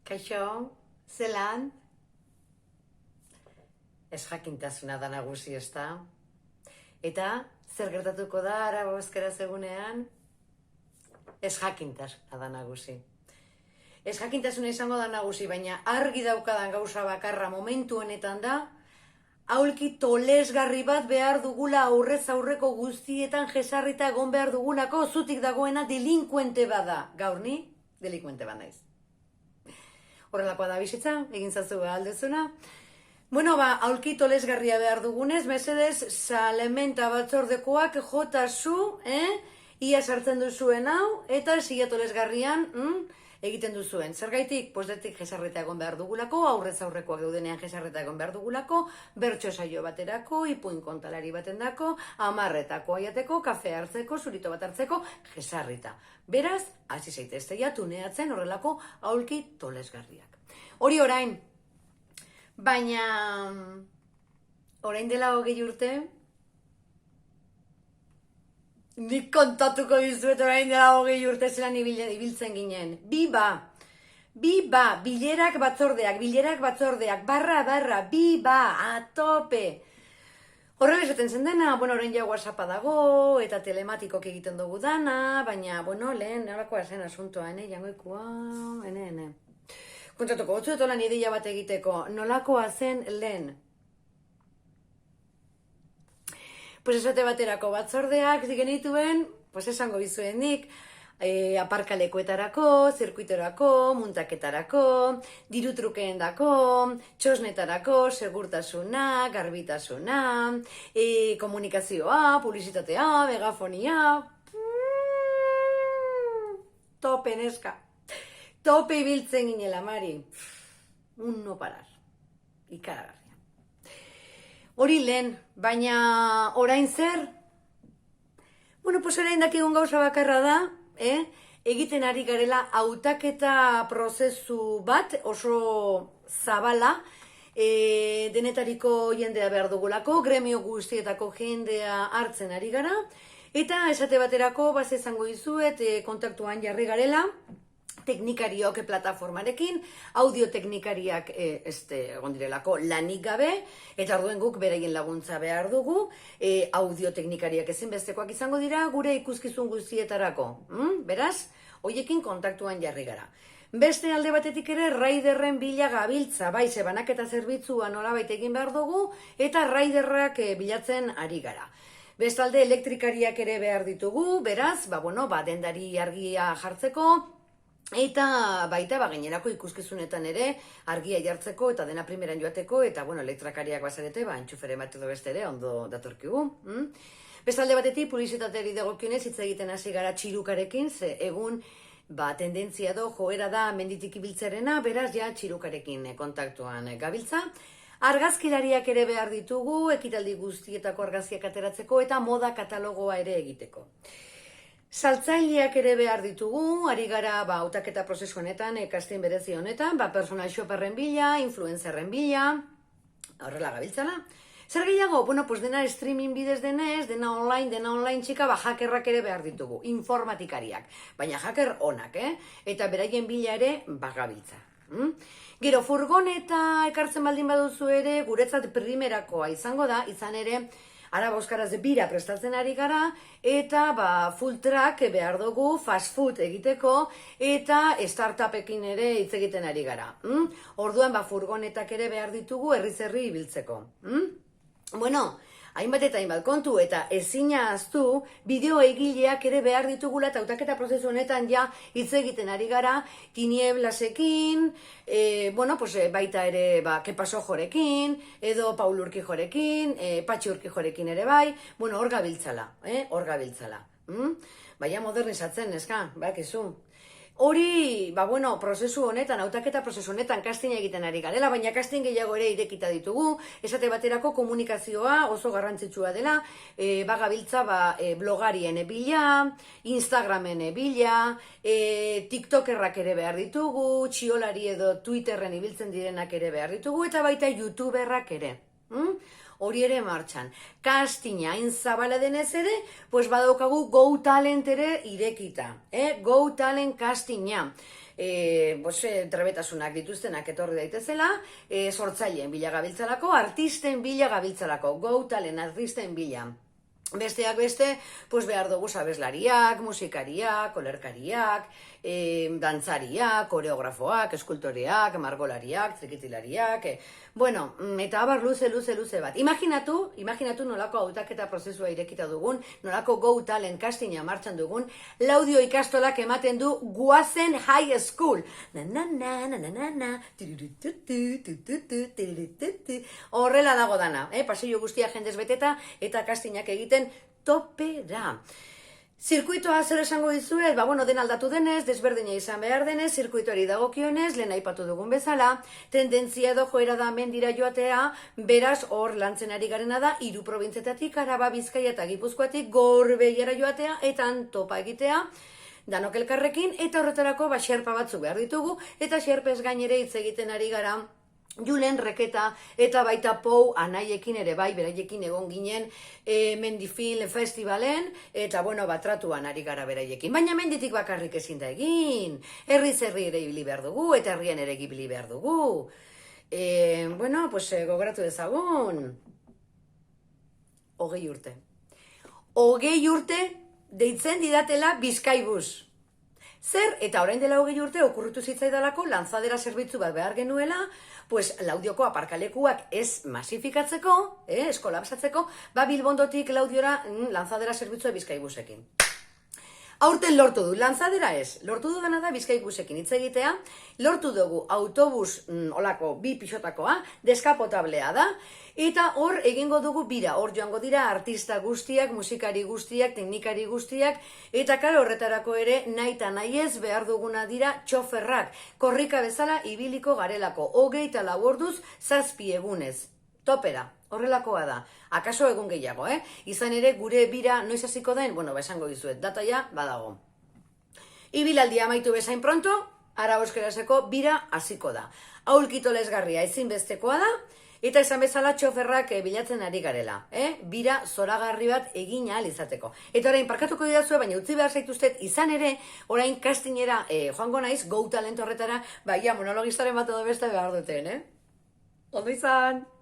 Kaixo, zelan? Ez jakintasuna da nagusi, ezta? Eta zer gertatuko da Araba euskaraz egunean? Ez jakintasuna da nagusi. Ez jakintasuna izango da nagusi, baina argi daukadan gauza bakarra momentu honetan da, aulki tolesgarri bat behar dugula aurrez aurreko guztietan jesarrita egon behar dugulako, zutik dagoena delinkuente bada. Gaur ni, delinkuente bat naiz. Horrelakoa da bizitza, egin zazu aldezuna. Bueno, aulki tolesgarria behar dugunez, mesedez, salementa batzordekoak jota zu, ia sartzen duzuen hau, eta zia tolesgarrian egiten duzuen. Zergaitik, posdetik jesarreta egon behar dugulako, aurrez aurrekoak geudenean jesarreta egon behar dugulako, bertso saio baterako, ipuin kontalari baten dako, amarretako aiateko, kafe hartzeko, zurito bat hartzeko, jesarrita. Beraz, hasi zaitezteia tuneatzen horrelako aulki tolesgarriak. Hori orain, baina orain dela 20 urte, nik kontatuko dizuet orain dela 20 urte zelan ibiltzen ginen. Biba, bilerak batzordeak, barra, biba, atope. Horrela esaten zen dena, orain ja WhatsAppa dago, eta telematikok egiten dugu dana, baina, lehen, nolakoa zen asuntoa, jangoikoa, Kontatuko, gotzuet holan ideia bat egiteko, nolakoa zen lehen. Pues esate baterako batzordeak genituen, esango bizuenik, aparkalekuetarako, zirkuitorako, muntaketarako, dirutrukeendako, txosnetarako, segurtasuna, garbitasuna, komunikazioa, publizitatea, megafonia, tope neska, tope ibiltzen ginela, Mari, un no parar, ikaragarria. Hori lehen, baina orain zer? Orain dakigun gauza bakarra da, egiten ari garela hautaketa prozesu bat oso zabala, denetariko jendea behar dugulako, gremio guztietako jendea hartzen ari gara, eta esate baterako, izango dizuet, kontaktuan jarri garela, teknikariok plataformarekin, audioteknikariak egon direlako lanik gabe, eta orduen guk beraien laguntza behar dugu, audioteknikariak ezinbestekoak izango dira gure ikuskizun guztietarako. Beraz, hoiekin kontaktuan jarri gara. Beste alde batetik ere, raiderren bila gabiltza, ze banaketa zerbitzua nolabait egin behar dugu, eta raiderrak bilatzen ari gara. Bestalde, elektrikariak ere behar ditugu, beraz, dendari argia jartzeko, eta baita gainerako ikuskizunetan ere argia jartzeko eta dena primeran joateko eta elektrakariak bazarete, entxufere bat edo beste ere ondo datorkigu. Bestalde batetik publizitateri dagokionez hitz egiten hasi gara txirukarekin, ze egun tendentzia do joera da menditik ibiltzarena, beraz ja txirukarekin kontaktuan gabiltza. Argazkilariak ere behar ditugu, ekitaldi guztietako argazkiak ateratzeko eta moda katalogoa ere egiteko. Saltzaileak ere behar ditugu, ari gara hautaketa prozesu honetan, casting berezi honetan, personal shopperren bila, influencerren bila, horrela gabiltzala. Zer gehiago? Dena streaming bidez denez, dena online txika, hackerrak ere behar ditugu, informatikariak, baina hacker onak, eta beraien bila ere gabiltza. Gero, furgoneta ekartzen baldin baduzu ere, guretzat primerakoa izango da, izan ere, Araba euskaraz bira prestatzen ari gara, eta full track behar dugu fast food egiteko, eta startupekin ere hitz egiten ari gara. Orduan furgonetak ere behar ditugu herri ibiltzeko. Hainbat eta hainbat kontu, eta ezina aztu, bideo egileak ere behar ditugula, eta hautaketa prozesu honetan ja hitz egiten ari gara, tinieblasekin, baita ere Kepaso jorekin, edo Paul Urkijorekin, Patxi Urkijorekin ere bai, hor gabiltzala, Baina modernizatzen, neska, bakizu. Hori, prozesu honetan, hautaketa prozesu honetan casting egiten ari garela, baina casting gehiago ere irekita ditugu, esate baterako komunikazioa oso garrantzitsua dela, gabiltza blogarien bila, Instagramen bila, TikTokerrak ere behar ditugu, txiolari edo Twitterren ibiltzen direnak ere behar ditugu, eta baita YouTuberrak ere. hori ere martxan. Castinga hain zabala denez ere, pues badaukagu Go Talent ere irekita. Go Talent castinga. trebetasunak dituztenak etorri daitezela, sortzaileen bila gabiltzalako, artisten bila gabiltzalako, Go Talent artisten bila. Besteak beste, behar dugu abeslariak, musikariak, olerkariak, dantzariak, koreografoak, eskultoreak, margolariak, trikitilariak, eta abar luze bat. Imaginatu nolako hautaketa prozesua irekita dugun, nolako Go Talent castinga martxan dugun, Laudio ikastolak ematen du Goazen High School. Horrela dago dana, pasillo guztia jendez beteta eta castingak egiten topera. Zirkuitoa zer esango dizuet, den aldatu denez, desberdina izan behar denez, zirkuitoari dagokionez, lehen aipatu dugun bezala, tendentzia edo joera da mendira joatea, beraz hor lantzen ari garena da, 3 probintzietatik, Araba, Bizkaia eta Gipuzkoatik Gorbeiara joatea, eta topa egitea, danok elkarrekin, eta horretarako xerpa batzuk behar ditugu, eta xerpez gainere hitz egiten ari gara, Julen Reketa eta baita Pou anaiekin ere bai, beraiekin egon ginen Mendifil Festivalen, eta tratuan ari gara beraiekin. Baina menditik bakarrik ezin da egin. Herriz herri ere ibili behar dugu, eta herrian ere ibili behar dugu. Gogoratu dezagun. 20 urte. 20 urte deitzen didatela Bizkaibus. Zer, eta orain dela 20 urte okurritu zitzaidalako lanzadera zerbitzu bat behar genuela, Laudioko aparkalekuak ez masifikatzeko, ez kolapsatzeko, Bilbondotik Laudiora lanzadera zerbitzua Bizkaibusekin. Aurten lortu du, lanzadera ez, lortu du dena da Bizkaibusekin hitz egitea, lortu dugu autobus olako 2 pixotakoa, deskapotablea da, eta hor egingo dugu bira, hor joango dira artista guztiak, musikari guztiak, teknikari guztiak, eta karo horretarako ere nahi eta nahi ez behar duguna dira txoferrak, korrika bezala ibiliko garelako, 24 orduz 7 egunez, topera, horrelakoa da, akaso egun gehiago, izan ere gure bira noiz hasiko den, esango dizuet, data ja badago. Ibilaldia amaitu bezain pronto, Araba euskeraseko bira hasiko da. Aulkito lesgarria ezinbestekoa da, eta esan bezala txoferrak bilatzen ari garela, bira zoragarri bat egin ahal izateko. Eta orain parkatuko didazue, baina utzi behar zaituztet izan ere, orain castingera joango naiz, Go Talent horretara, monologistaren bat edo beste behar duten, Ondo izan!